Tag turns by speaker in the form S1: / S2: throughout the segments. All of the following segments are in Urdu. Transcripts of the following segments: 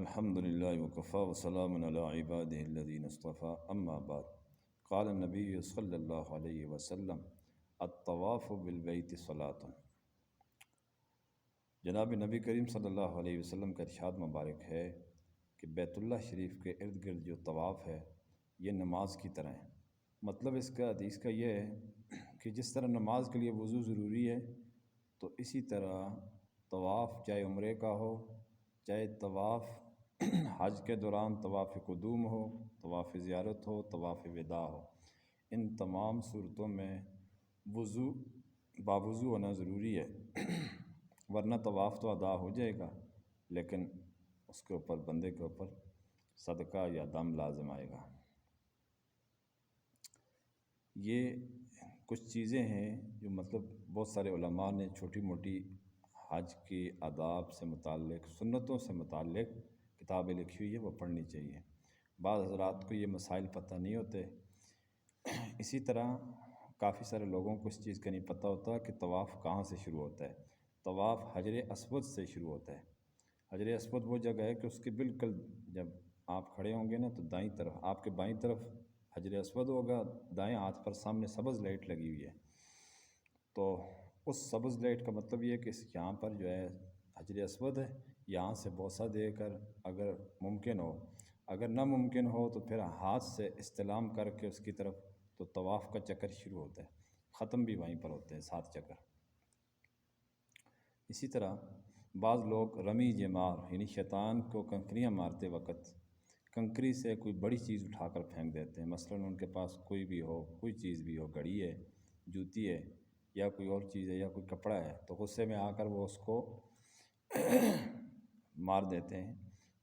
S1: الحمد لله وكفى وسلام على عباده الذين اصطفى اما بعد قال النبي صلی اللہ علیہ وسلم الطواف بالبیت صلاۃ۔ جناب نبی کریم صلی اللہ علیہ وسلم کا ارشاد مبارک ہے کہ بیت اللہ شریف کے ارد گرد جو طواف ہے یہ نماز کی طرح ہے۔ مطلب اس کا حدیث کا یہ ہے کہ جس طرح نماز کے لیے وضو ضروری ہے تو اسی طرح طواف چاہے عمرے کا ہو، چاہے طواف حج کے دوران طواف قدوم ہو، طواف زیارت ہو، طواف وداع ہو، ان تمام صورتوں میں وضو باوضو ہونا ضروری ہے، ورنہ طواف تو ادا ہو جائے گا لیکن اس کے اوپر بندے کے اوپر صدقہ یا دم لازم آئے گا۔ یہ کچھ چیزیں ہیں جو مطلب بہت سارے علماء نے چھوٹی موٹی حج کی آداب سے متعلق، سنتوں سے متعلق کتابیں لکھی ہوئی ہے، وہ پڑھنی چاہیے۔ بعض حضرات کو یہ مسائل پتہ نہیں ہوتے، اسی طرح کافی سارے لوگوں کو اس چیز کا نہیں پتہ ہوتا کہ طواف کہاں سے شروع ہوتا ہے۔ طواف حجر اسود سے شروع ہوتا ہے۔ حجر اسود وہ جگہ ہے کہ اس کے بالکل جب آپ کھڑے ہوں گے نا تو دائیں طرف، آپ کے بائیں طرف حجر اسود ہوگا، دائیں ہاتھ پر سامنے سبز لائٹ لگی ہوئی ہے، تو اس سبز لائٹ کا مطلب یہ ہے کہ یہاں پر جو ہے حجر اسود ہے، یہاں سے بوسہ دے کر اگر ممکن ہو، اگر ناممکن ہو تو پھر ہاتھ سے استلام کر کے اس کی طرف، تو طواف کا چکر شروع ہوتا ہے، ختم بھی وہیں پر ہوتے ہیں 7 چکر۔ اسی طرح بعض لوگ رمی جمار یعنی شیطان کو کنکریاں مارتے وقت کنکری سے کوئی بڑی چیز اٹھا کر پھینک دیتے ہیں، مثلاً ان کے پاس کوئی بھی ہو، کوئی چیز بھی ہو، گھڑی ہے، جوتی ہے یا کوئی اور چیز ہے یا کوئی کپڑا ہے، تو غصے میں آ کر وہ اس کو مار دیتے ہیں۔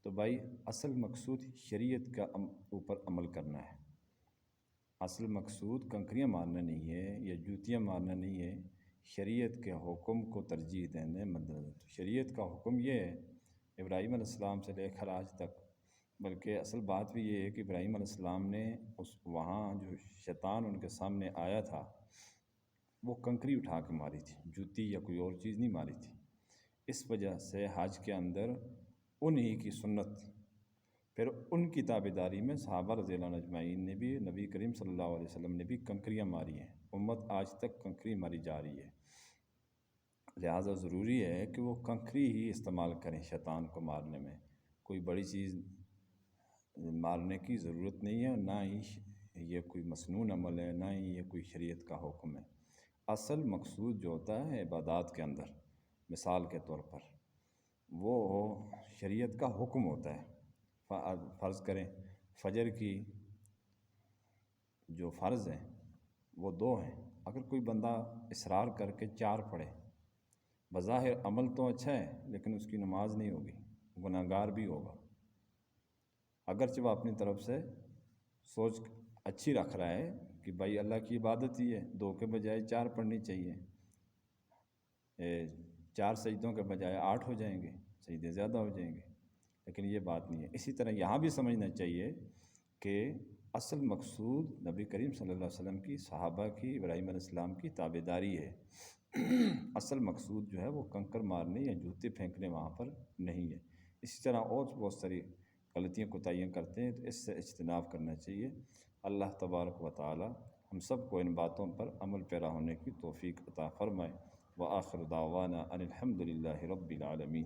S1: تو بھائی اصل مقصود شریعت کا اوپر عمل کرنا ہے، اصل مقصود کنکریاں مارنا نہیں ہے یا جوتیاں مارنا نہیں ہے، شریعت کے حکم کو ترجیح دینے مد نظر۔ شریعت کا حکم یہ ہے ابراہیم علیہ السلام سے لے کر آج تک، بلکہ اصل بات بھی یہ ہے کہ ابراہیم علیہ السلام نے وہاں جو شیطان ان کے سامنے آیا تھا وہ کنکری اٹھا کے ماری تھی، جوتی یا کوئی اور چیز نہیں ماری تھی۔ اس وجہ سے حج کے اندر انہی کی سنت، پھر ان کی تابعداری میں صحابہ رضی اللہ عنہ اجمعین نے بھی، نبی کریم صلی اللہ علیہ وسلم نے بھی کنکریاں ماری ہیں، امت آج تک کنکری ماری جا رہی ہے، لہٰذا ضروری ہے کہ وہ کنکری ہی استعمال کریں شیطان کو مارنے میں، کوئی بڑی چیز مارنے کی ضرورت نہیں ہے، نہ ہی یہ کوئی مسنون عمل ہے، نہ ہی یہ کوئی شریعت کا حکم ہے۔ اصل مقصود جو ہوتا ہے عبادات کے اندر، مثال کے طور پر وہ شریعت کا حکم ہوتا ہے۔ فرض کریں فجر کی جو فرض ہیں وہ 2 ہیں، اگر کوئی بندہ اصرار کر کے 4 پڑھے، بظاہر عمل تو اچھا ہے لیکن اس کی نماز نہیں ہوگی، گناہ گار بھی ہوگا، اگرچہ وہ اپنی طرف سے سوچ اچھی رکھ رہا ہے کہ بھائی اللہ کی عبادت ہی ہے، 2 کے بجائے 4 پڑھنی چاہیے، 4 سجدوں کے بجائے 8 ہو جائیں گے، سجدے زیادہ ہو جائیں گے، لیکن یہ بات نہیں ہے۔ اسی طرح یہاں بھی سمجھنا چاہیے کہ اصل مقصود نبی کریم صلی اللہ علیہ وسلم کی، صحابہ کی، ابراہیم علیہ السلام کی تابعداری ہے، اصل مقصود جو ہے وہ کنکر مارنے یا جوتے پھینکنے وہاں پر نہیں ہے۔ اسی طرح اور بہت ساری غلطیاں کوتاہیاں کرتے ہیں تو اس سے اجتناب کرنا چاہیے۔ اللہ تبارک و تعالی ہم سب کو ان باتوں پر عمل پیرا ہونے کی توفیق عطا فرمائے۔ وآخر دعوانا ان الحمد للہ رب العالمین۔